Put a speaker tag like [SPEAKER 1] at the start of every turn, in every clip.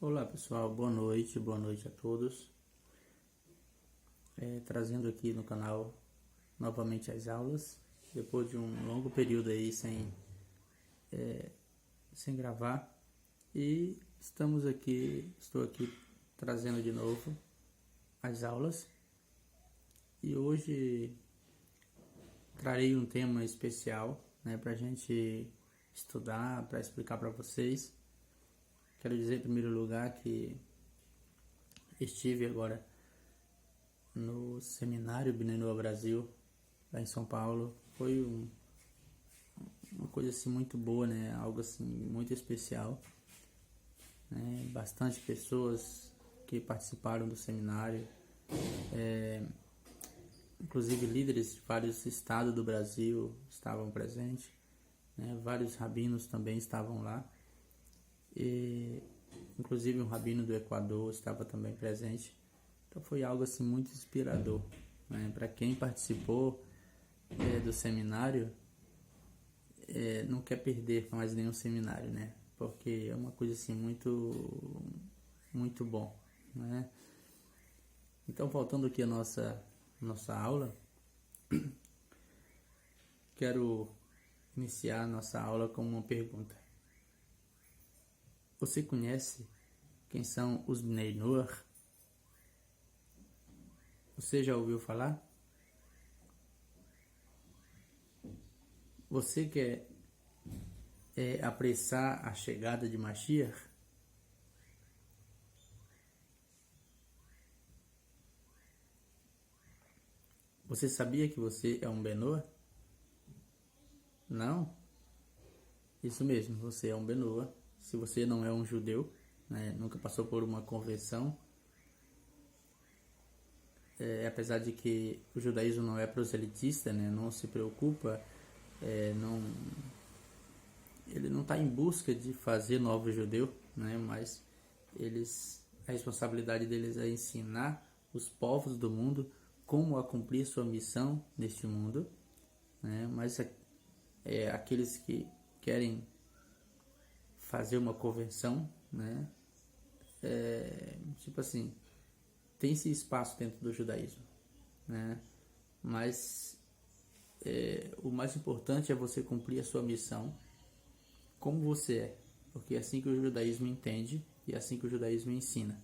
[SPEAKER 1] Olá pessoal, boa noite a todos. Trazendo aqui no canal novamente as aulas, depois de um longo período aí sem gravar. E estou aqui trazendo de novo as aulas. E hoje trarei um tema especial, para a gente estudar, para explicar para vocês. Quero dizer em primeiro lugar que estive agora no seminário Bnei Noah Brasil, lá em São Paulo. Foi uma coisa assim muito boa, algo assim muito especial, bastante pessoas que participaram do seminário, inclusive líderes de vários estados do Brasil estavam presentes, vários rabinos também estavam lá, e inclusive um rabino do Equador estava também presente. Então foi algo assim muito inspirador, para quem participou do seminário. Não quer perder mais nenhum seminário, porque é uma coisa assim muito bom, Então, voltando aqui a nossa aula, quero iniciar a nossa aula com uma pergunta. Você conhece quem são os Bnei Noah? Você já ouviu falar? Você quer apressar a chegada de Mashiach? Você sabia que você é um Bnei Noah? Não? Isso mesmo, você é um Bnei Noah. Se você não é um judeu, nunca passou por uma conversão, apesar de que o judaísmo não é proselitista, não se preocupa, ele não está em busca de fazer novo judeu, mas a responsabilidade deles é ensinar os povos do mundo como a cumprir sua missão neste mundo, mas aqueles que querem fazer uma conversão, tipo assim, tem esse espaço dentro do judaísmo, mas o mais importante é você cumprir a sua missão como você é, porque é assim que o judaísmo entende e é assim que o judaísmo ensina.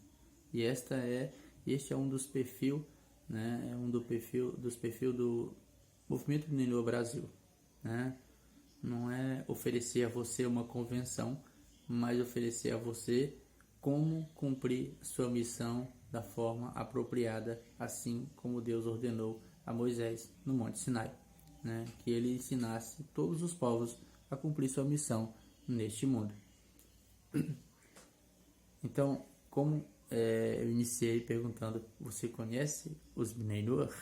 [SPEAKER 1] E este é um dos perfis, dos perfis do movimento Bnei Noah Brasil, Não é oferecer a você uma convenção, mas oferecer a você como cumprir sua missão da forma apropriada, assim como Deus ordenou a Moisés no Monte Sinai, que ele ensinasse todos os povos a cumprir sua missão neste mundo. Então, como eu iniciei perguntando, você conhece os Bnei Noah?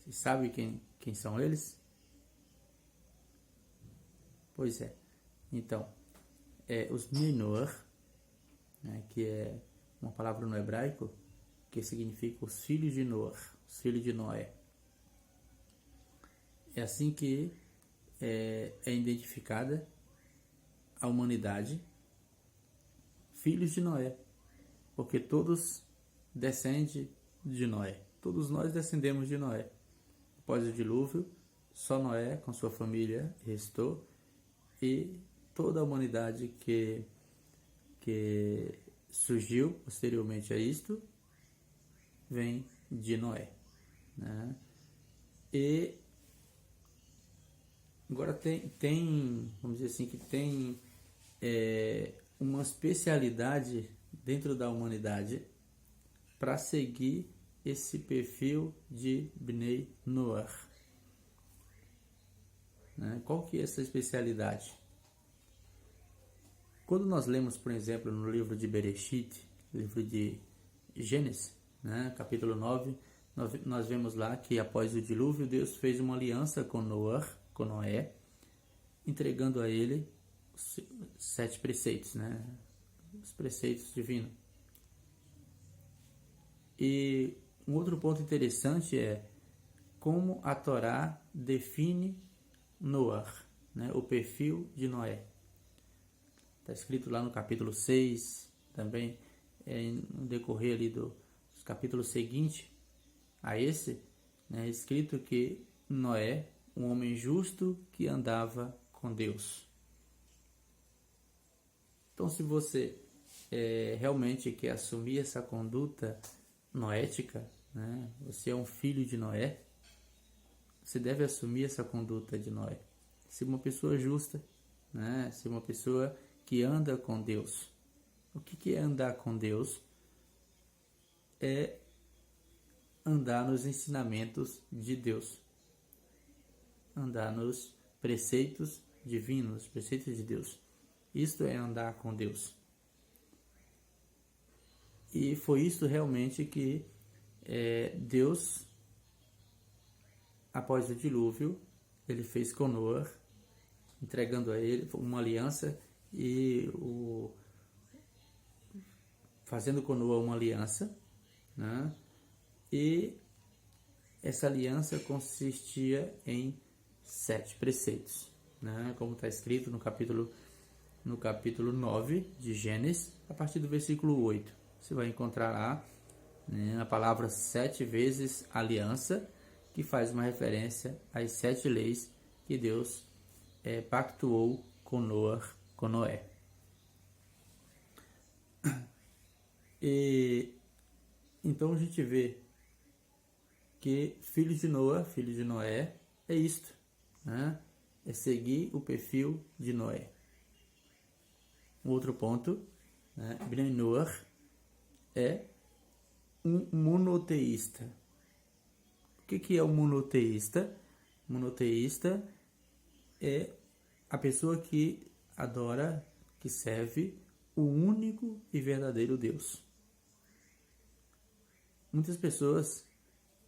[SPEAKER 1] Você sabe quem são eles? Pois é. Então, os Bnei Noah, que é uma palavra no hebraico que significa os filhos de Noah, os filhos de Noé. É assim que é identificada a humanidade, filhos de Noé, porque todos descendem de Noé. Todos nós descendemos de Noé. Após o dilúvio, só Noé com sua família restou, e toda a humanidade que surgiu posteriormente a isto vem de Noé, E agora tem, vamos dizer assim, que tem uma especialidade dentro da humanidade para seguir esse perfil de Bnei Noah. Qual que é essa especialidade? Quando nós lemos, por exemplo, no livro de Bereshit, livro de Gênesis, capítulo 9, nós vemos lá que após o dilúvio, Deus fez uma aliança com Noé, entregando a ele 7 preceitos, os preceitos divinos. E um outro ponto interessante é como a Torá define Noah, o perfil de Noé. Está escrito lá no capítulo 6, também no decorrer ali dos capítulos seguintes a esse, né, escrito que Noé, um homem justo que andava com Deus. Então, se você realmente quer assumir essa conduta noética, né, você é um filho de Noé, você deve assumir essa conduta de Noé. Ser uma pessoa justa, né, ser uma pessoa que anda com Deus. O que é andar com Deus? É andar nos ensinamentos de Deus. Andar nos preceitos divinos, preceitos de Deus. Isto é andar com Deus. E foi isso realmente que Deus, após o dilúvio, ele fez com Noé, entregando a ele uma aliança e fazendo com Noé uma aliança, né? E essa aliança consistia em 7 preceitos, né? Como está escrito no capítulo 9 de Gênesis, a partir do versículo 8. Você vai encontrar lá, né, a palavra 7 vezes aliança, que faz uma referência às 7 leis que Deus pactuou com Noé. E então a gente vê que filho de Noé é isto, né? É seguir o perfil de Noé. Um outro ponto, né? Bnei Noach é um monoteísta. O que é um monoteísta? Monoteísta é a pessoa que adora, que serve o único e verdadeiro Deus. Muitas pessoas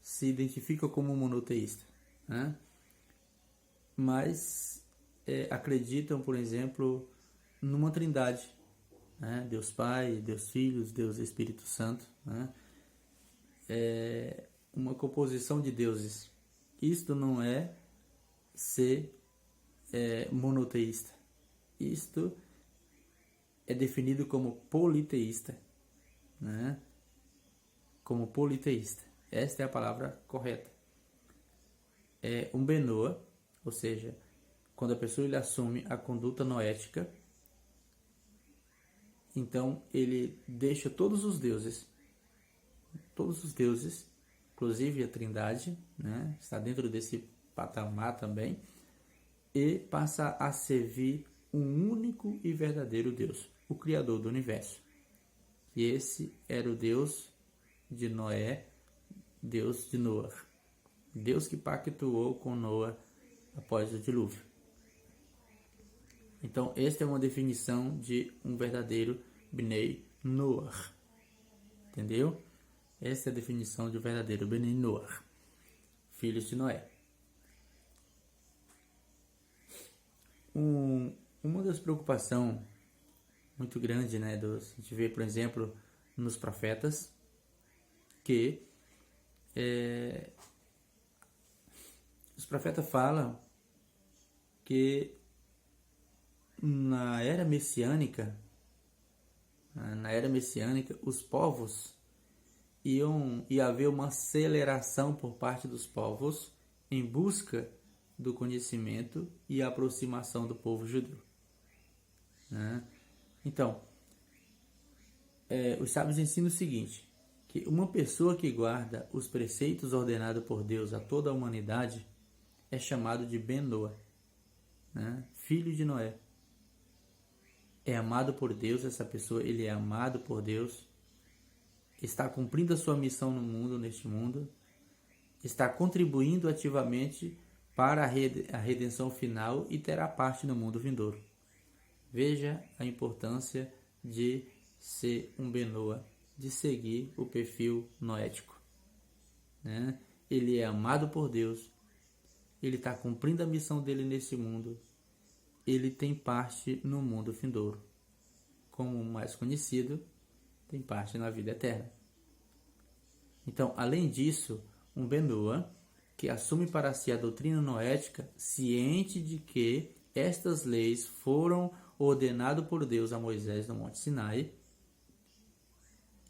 [SPEAKER 1] se identificam como monoteísta, né? Mas acreditam, por exemplo, numa trindade, né? Deus Pai, Deus Filho, Deus Espírito Santo, né? Uma composição de deuses. Isto não é ser monoteísta. Isto é definido como politeísta, né? Como politeísta. Esta é a palavra correta. É um benoa, ou seja, quando a pessoa ele assume a conduta noética, então ele deixa todos os deuses, inclusive a Trindade, né, está dentro desse patamar também, e passa a servir um único e verdadeiro Deus, o Criador do universo. E esse era o Deus de Noé, Deus de Noé, Deus que pactuou com Noé após o dilúvio. Então, esta é uma definição de um verdadeiro Bnei Noach. Entendeu? Essa é a definição de um verdadeiro Bnei Noach, filhos de Noé. Uma das preocupações muito grande, né, a gente vê, por exemplo, nos profetas, que os profetas falam que na era messiânica, os povos ia haver uma aceleração por parte dos povos em busca do conhecimento e aproximação do povo judeu, né? Então, os sábios ensinam o seguinte, que uma pessoa que guarda os preceitos ordenados por Deus a toda a humanidade é chamado de Ben Noah, né? Filho de Noé. É amado por Deus, essa pessoa, ele é amado por Deus, está cumprindo a sua missão no mundo, neste mundo, está contribuindo ativamente para a redenção final e terá parte no mundo vindouro. Veja a importância de ser um Ben Noah, de seguir o perfil noético, né? Ele é amado por Deus, ele está cumprindo a missão dele nesse mundo, ele tem parte no mundo vindouro. Como mais conhecido, tem parte na vida eterna. Então, além disso, um Ben Noah que assume para si a doutrina noética, ciente de que estas leis foram ordenadas por Deus a Moisés no Monte Sinai,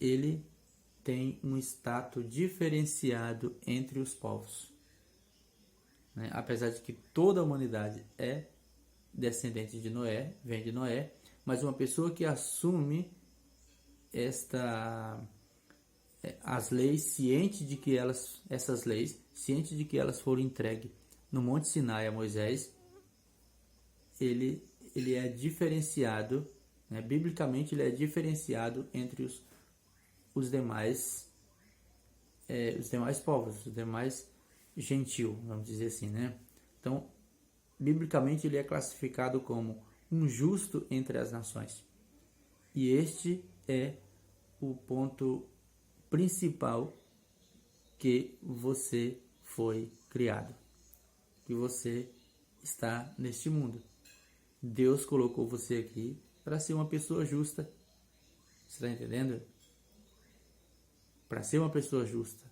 [SPEAKER 1] ele tem um status diferenciado entre os povos, né? Apesar de que toda a humanidade é descendente de Noé, vem de Noé, mas uma pessoa que assume as leis, ciente de que essas leis, ciente de que elas foram entregues no Monte Sinai a Moisés, ele é diferenciado, né? Biblicamente ele é diferenciado entre os demais povos, os demais gentil, vamos dizer assim, né? Então, biblicamente ele é classificado como um justo entre as nações. E este é o ponto principal que você foi criado, que você está neste mundo. Deus colocou você aqui para ser uma pessoa justa. Você está entendendo? Para ser uma pessoa justa.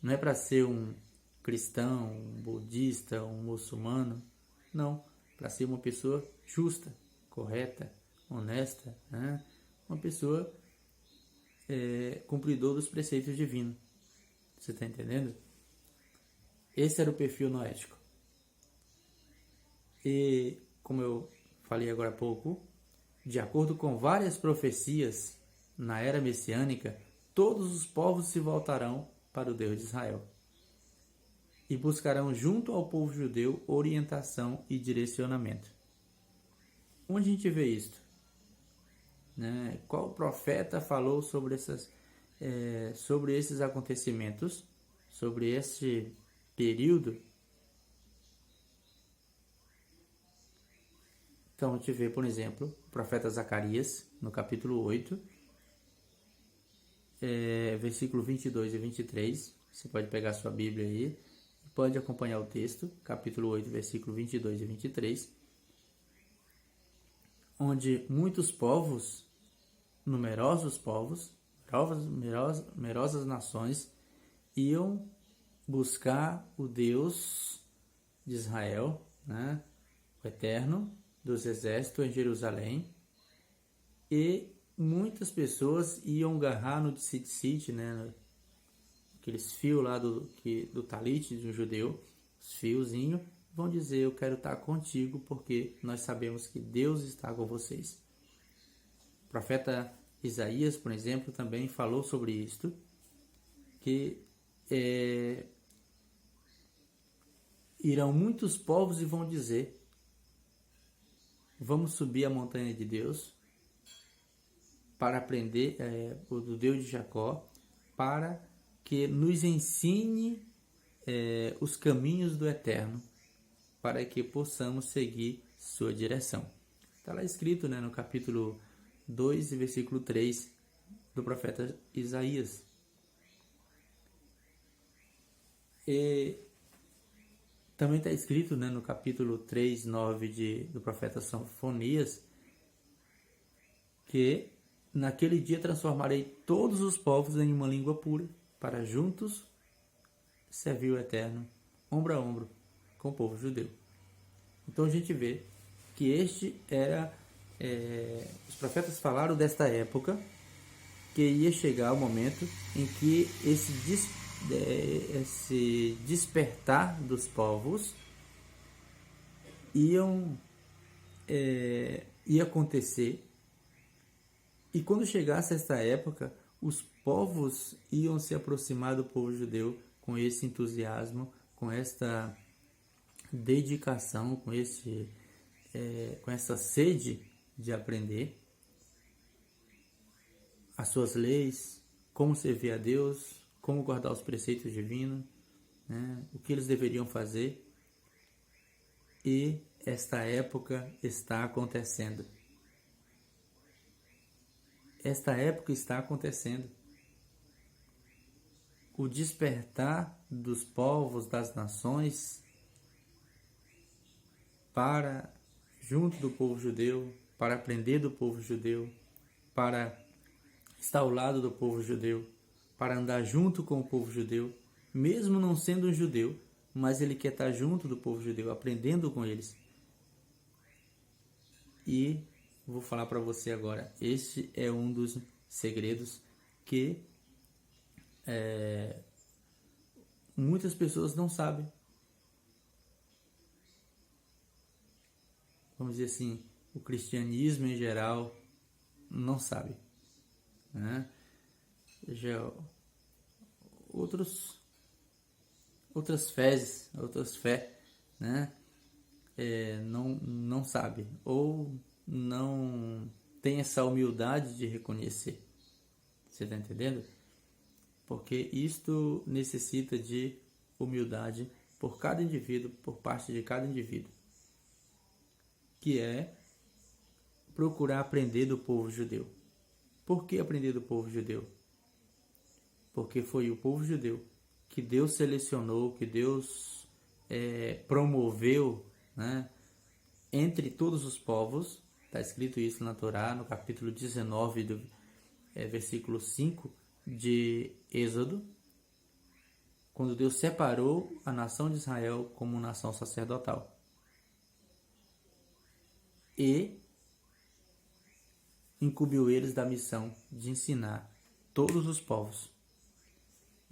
[SPEAKER 1] Não é para ser um cristão, um budista, um muçulmano. Não. Para ser uma pessoa justa, correta, honesta, né? Uma pessoa cumpridor dos preceitos divinos. Você está entendendo? Esse era o perfil noético. E, como eu falei agora há pouco, de acordo com várias profecias, na era messiânica, todos os povos se voltarão para o Deus de Israel e buscarão junto ao povo judeu orientação e direcionamento. Onde a gente vê isto? Né? Qual profeta falou sobre esses acontecimentos, sobre este período? Então, a gente vê, por exemplo, o profeta Zacarias, no capítulo 8, versículo 22 e 23. Você pode pegar a sua Bíblia aí e pode acompanhar o texto, capítulo 8, versículo 22 e 23, onde muitos povos, numerosas nações, iam buscar o Deus de Israel, né, o Eterno dos Exércitos, em Jerusalém, e muitas pessoas iam agarrar no tzitzit, né, aqueles fios lá do talit de um judeu, os fiozinhos, vão dizer: eu quero estar contigo porque nós sabemos que Deus está com vocês. O profeta Isaías, por exemplo, também falou sobre isto, que irão muitos povos e vão dizer: vamos subir a montanha de Deus para aprender do Deus de Jacó, para que nos ensine os caminhos do Eterno, para que possamos seguir sua direção. Está lá escrito, né, no capítulo 2, versículo 3 do profeta Isaías. E também está escrito, né, no capítulo 3, 9 do profeta Sofonias, que naquele dia transformarei todos os povos em uma língua pura, para juntos servir o Eterno, ombro a ombro, com o povo judeu. Então a gente vê que este era... os profetas falaram desta época, que ia chegar o momento em que esse despertar dos povos ia acontecer, e quando chegasse esta época, os povos iam se aproximar do povo judeu com esse entusiasmo, com esta dedicação, com essa sede de aprender as suas leis, como servir a Deus, como guardar os preceitos divinos, né? O que eles deveriam fazer. E esta época está acontecendo. Esta época está acontecendo. O despertar dos povos, das nações, para junto do povo judeu, para aprender do povo judeu, para estar ao lado do povo judeu, para andar junto com o povo judeu, mesmo não sendo um judeu, mas ele quer estar junto do povo judeu, aprendendo com eles. E vou falar para você agora, este é um dos segredos que muitas pessoas não sabem. Vamos dizer assim, o cristianismo em geral não sabe, né? Já outras fés, né? Não sabe, ou não tem essa humildade de reconhecer. Você está entendendo? Porque isto necessita de humildade por cada indivíduo, por parte de cada indivíduo, que é procurar aprender do povo judeu. Por que aprender do povo judeu? Porque foi o povo judeu que Deus selecionou, que Deus promoveu, né, entre todos os povos. Está escrito isso na Torá, no capítulo 19, versículo 5 de Êxodo, quando Deus separou a nação de Israel como nação sacerdotal. E incumbiu eles da missão de ensinar todos os povos.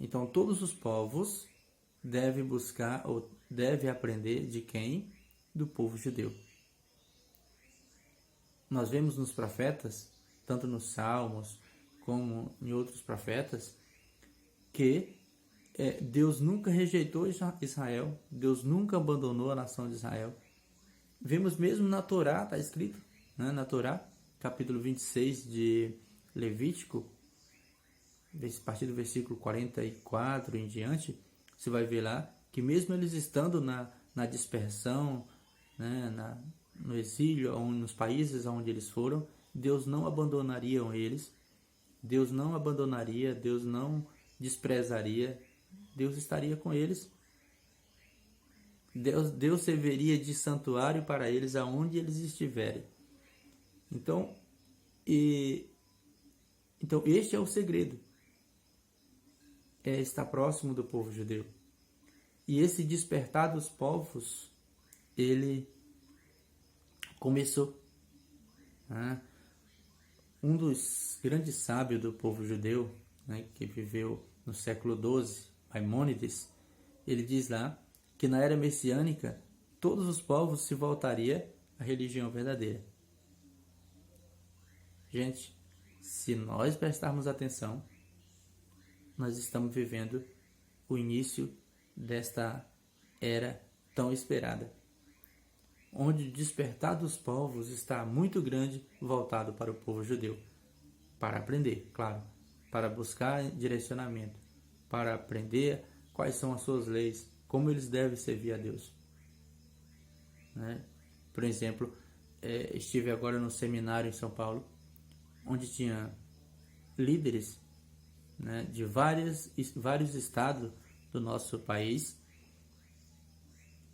[SPEAKER 1] Então, todos os povos devem buscar ou devem aprender de quem? Do povo judeu. Nós vemos nos profetas, tanto nos Salmos como em outros profetas, que Deus nunca rejeitou Israel, Deus nunca abandonou a nação de Israel. Vemos mesmo na Torá, está escrito, né, na Torá, capítulo 26 de Levítico, a partir do versículo 44 em diante, você vai ver lá que mesmo eles estando na dispersão, né, no exílio, nos países onde eles foram, Deus não abandonaria eles, Deus não abandonaria, Deus não desprezaria, Deus estaria com eles. Deus serviria de santuário para eles aonde eles estiverem. Então este é o segredo. É estar próximo do povo judeu. E esse despertar dos povos, ele começou. Né? Um dos grandes sábios do povo judeu, né, que viveu no século XII, Maimônides, ele diz lá que na era messiânica todos os povos se voltariam à religião verdadeira. Gente, se nós prestarmos atenção, nós estamos vivendo o início desta era tão esperada, onde o despertar dos povos está muito grande, voltado para o povo judeu, para aprender, claro, para buscar direcionamento, para aprender quais são as suas leis, como eles devem servir a Deus. Né? Por exemplo, estive agora no seminário em São Paulo, onde tinha líderes, né, de vários estados do nosso país,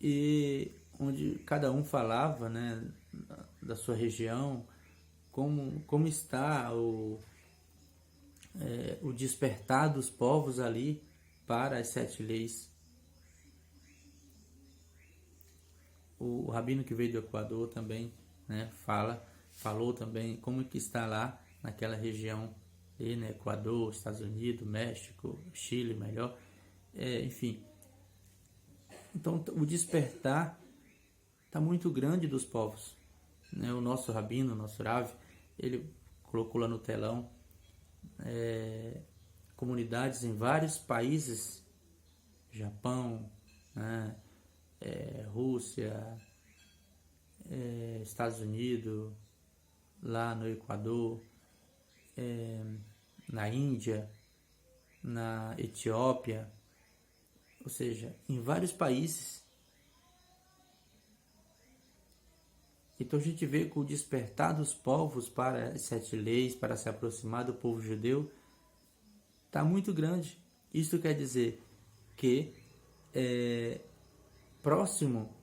[SPEAKER 1] e onde cada um falava, né, da sua região, como está o despertar dos povos ali para as 7 leis. O rabino que veio do Equador também, né, falou também como que está lá naquela região, né, Equador, Estados Unidos, México, Chile, melhor, enfim. Então o despertar está muito grande dos povos, né? O nosso rabino, o nosso Rav, ele colocou lá no telão comunidades em vários países, Japão, né, Rússia, Estados Unidos, lá no Equador, na Índia, na Etiópia, ou seja, em vários países. Então a gente vê que o despertar dos povos para as 7 leis, para se aproximar do povo judeu, está muito grande. Isso quer dizer que próximo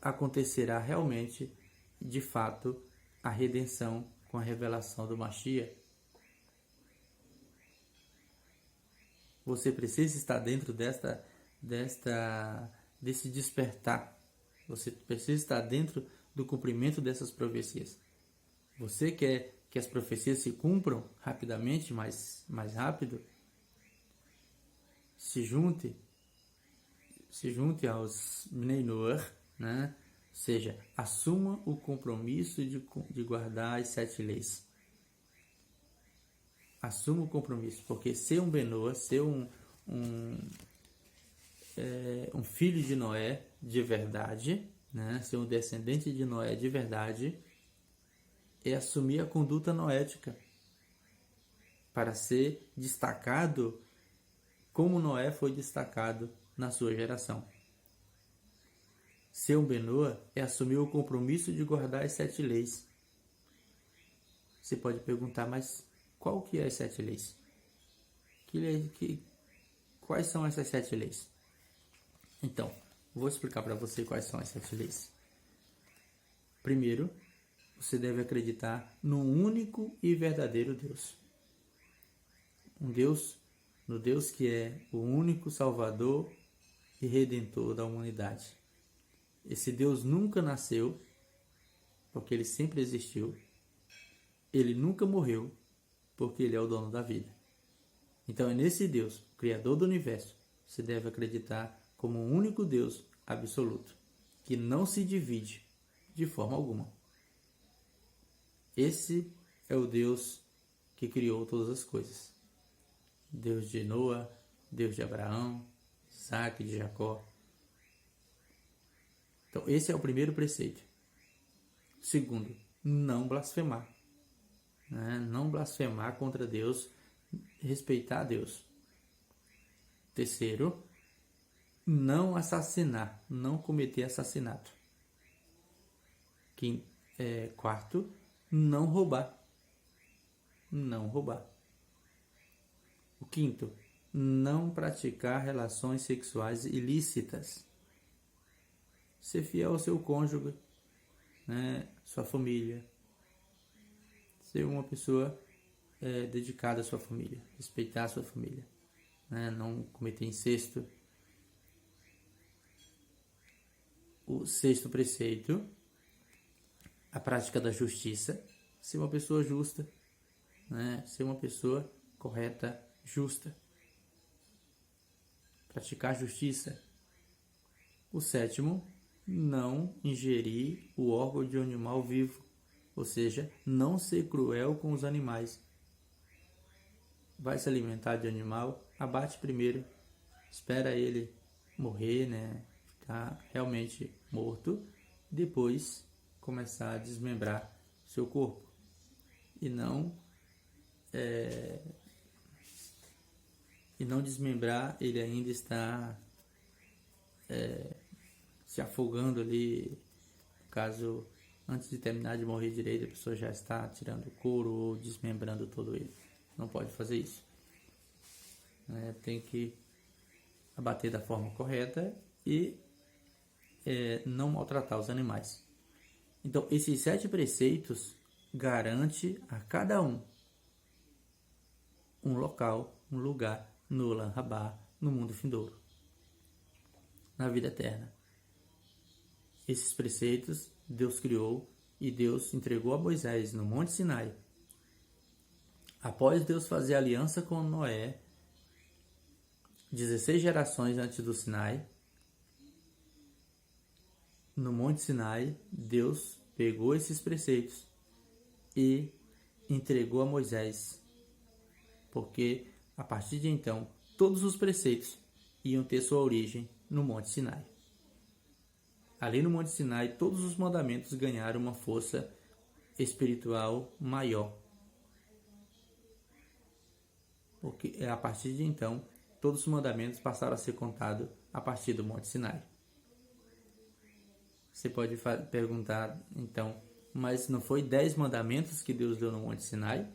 [SPEAKER 1] acontecerá realmente, de fato, a redenção com a revelação do Mashiach. Você precisa estar dentro desse despertar. Você precisa estar dentro do cumprimento dessas profecias. Você quer que as profecias se cumpram rapidamente, mais rápido, se junte aos Bnei Noach, né? Ou seja, assuma o compromisso de guardar as 7 leis. Assuma o compromisso, porque ser um Benoa, ser um filho de Noé de verdade, né? Ser um descendente de Noé de verdade, é assumir a conduta noética para ser destacado como Noé foi destacado na sua geração. Ser um Benoa é assumir o compromisso de guardar as 7 leis. Você pode perguntar, mas qual que é as 7 leis? Quais são essas 7 leis? Então, vou explicar para você quais são as 7 leis. Primeiro, você deve acreditar num único e verdadeiro Deus. No Deus que é o único Salvador e Redentor da humanidade. Esse Deus nunca nasceu, porque ele sempre existiu. Ele nunca morreu, porque ele é o dono da vida. Então é nesse Deus, o Criador do universo, você deve acreditar como um único Deus absoluto, que não se divide de forma alguma. Esse é o Deus que criou todas as coisas. Deus de Noé, Deus de Abraão, Isaac, de Jacó. Então, esse é o primeiro preceito. Segundo, não blasfemar. Não blasfemar contra Deus, respeitar Deus. Terceiro, não assassinar, não cometer assassinato. Quarto, não roubar. Não roubar. O quinto, não praticar relações sexuais ilícitas. Ser fiel ao seu cônjuge, sua família. Ser uma pessoa dedicada à sua família, respeitar a sua família, não cometer incesto. O sexto preceito, a prática da justiça. Ser uma pessoa justa, ser uma pessoa correta, justa. Praticar justiça. O sétimo, não ingerir o órgão de um animal vivo, ou seja, não ser cruel com os animais. Vai se alimentar de animal, abate primeiro, espera ele morrer, ficar realmente morto, depois começar a desmembrar seu corpo. E não desmembrar, ele ainda está se afogando ali, caso antes de terminar de morrer direito, a pessoa já está tirando o couro ou desmembrando todo ele. Não pode fazer isso. Tem que abater da forma correta e não maltratar os animais. Então, esses 7 preceitos garante a cada um local, um lugar no Olam Rabá, no mundo vindouro, na vida eterna. Esses preceitos Deus criou e Deus entregou a Moisés no Monte Sinai. Após Deus fazer aliança com Noé, 16 gerações antes do Sinai, no Monte Sinai, Deus pegou esses preceitos e entregou a Moisés, porque a partir de então, todos os preceitos iam ter sua origem no Monte Sinai. Ali no Monte Sinai, todos os mandamentos ganharam uma força espiritual maior. Porque a partir de então, todos os mandamentos passaram a ser contados a partir do Monte Sinai. Você pode perguntar, então, mas não foi 10 mandamentos que Deus deu no Monte Sinai?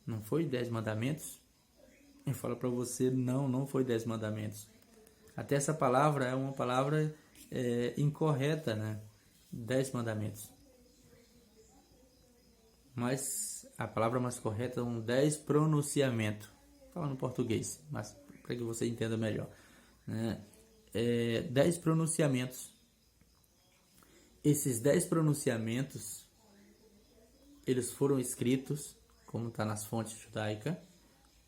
[SPEAKER 1] Não foi 10 mandamentos? Eu falo para você, não foi 10 mandamentos. Até essa palavra é uma palavra incorreta, 10 mandamentos. Mas a palavra mais correta é 10 pronunciamentos. Fala no português, mas para que você entenda melhor. 10 pronunciamentos. Esses 10 pronunciamentos, eles foram escritos, como está nas fontes judaicas,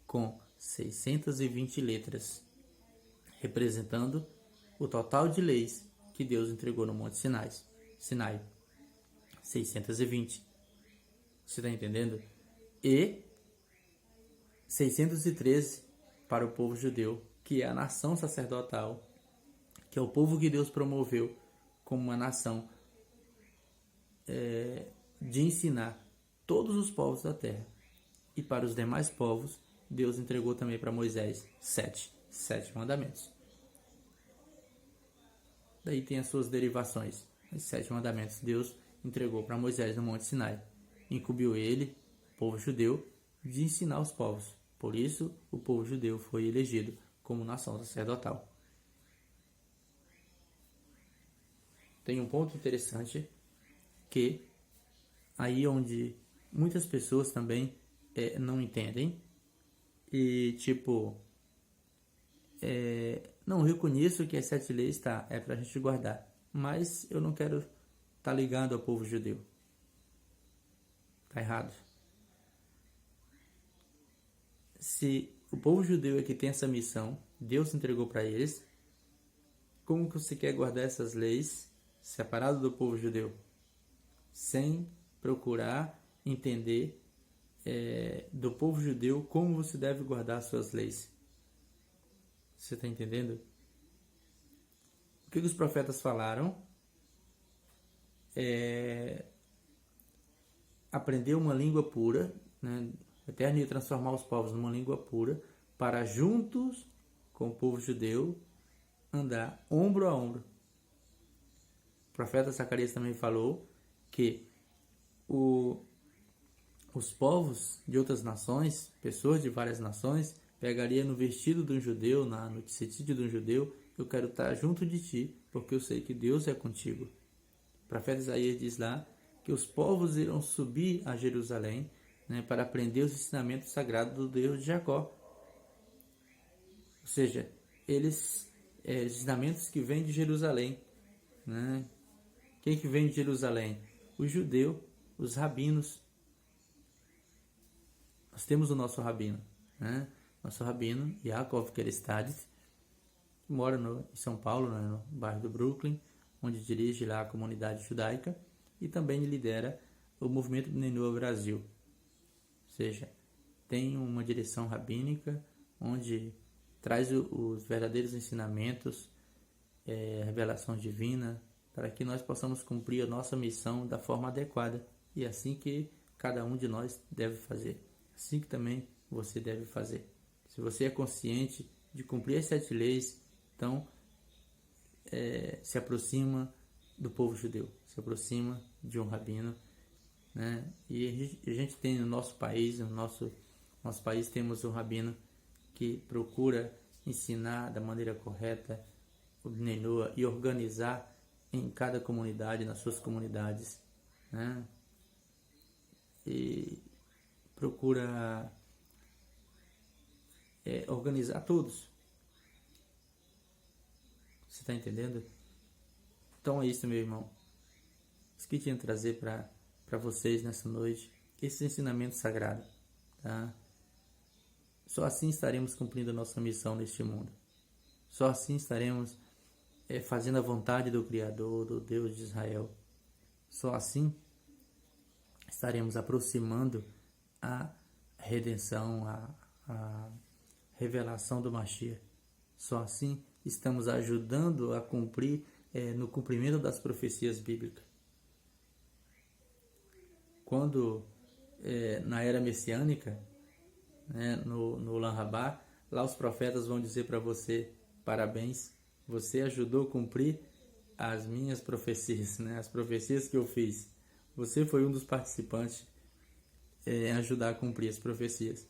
[SPEAKER 1] com 620 letras, representando o total de leis que Deus entregou no Monte Sinai. 620. Você está entendendo? E 613 para o povo judeu, que é a nação sacerdotal, que é o povo que Deus promoveu como uma nação de ensinar todos os povos da terra. E para os demais povos, Deus entregou também para Moisés sete mandamentos. Daí tem as suas derivações. Os 7 mandamentos Deus entregou para Moisés no Monte Sinai. Incumbiu ele, o povo judeu, de ensinar os povos. Por isso, o povo judeu foi elegido como nação sacerdotal. Tem um ponto interessante que aí onde muitas pessoas também não entendem e não, eu reconheço que as 7 leis é para a gente guardar, mas eu não quero estar ligado ao povo judeu. Está errado. Se o povo judeu é que tem essa missão, Deus entregou para eles, como que você quer guardar essas leis separado do povo judeu? Sem procurar entender do povo judeu como você deve guardar as suas leis. Você está entendendo? O que os profetas falaram? Aprender uma língua pura, né? Eterno ia transformar os povos numa língua pura, para juntos com o povo judeu andar ombro a ombro. O profeta Zacarias também falou que os povos de outras nações, pessoas de várias nações, pegaria no vestido de um judeu, no tecido de um judeu: eu quero estar junto de ti, porque eu sei que Deus é contigo. O profeta Isaías diz lá que os povos irão subir a Jerusalém, né, para aprender os ensinamentos sagrados do Deus de Jacó. Ou seja, os ensinamentos que vêm de Jerusalém. Né? Quem que vem de Jerusalém? O judeu, os rabinos. Nós temos o nosso rabino, né? Nosso rabino, Yaakov Kerestad, que mora em São Paulo, né, no bairro do Brooklyn, onde dirige lá a comunidade judaica e também lidera o movimento Bnei Noah Brasil. Ou seja, tem uma direção rabínica onde traz os verdadeiros ensinamentos, a revelação divina, para que nós possamos cumprir a nossa missão da forma adequada. E assim que cada um de nós deve fazer. Assim que também você deve fazer. Se você é consciente de cumprir as 7 leis, então se aproxima do povo judeu, se aproxima de um rabino, né? E a gente tem no nosso país, nosso país temos um rabino que procura ensinar da maneira correta o Bnei Noah e organizar em cada comunidade, nas suas comunidades, né? E procura organizar todos. Você está entendendo? Então é isso, meu irmão. Isso que eu tinha que trazer para vocês nessa noite, esse ensinamento sagrado, tá? Só assim estaremos cumprindo a nossa missão neste mundo. Só assim estaremos fazendo a vontade do Criador, do Deus de Israel. Só assim estaremos aproximando a redenção, a revelação do Mashiach. Só assim estamos ajudando a cumprir no cumprimento das profecias bíblicas. Quando na era messiânica, né, no Olam Rabá, lá os profetas vão dizer para você: parabéns, você ajudou a cumprir as minhas profecias, né, as profecias que eu fiz. Você foi um dos participantes em ajudar a cumprir as profecias.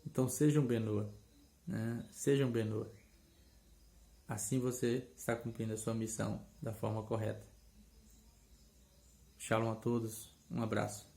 [SPEAKER 1] Então sejam Bnei Noah, né? Sejam Bnei Noah. Assim você está cumprindo a sua missão da forma correta. Shalom a todos, um abraço.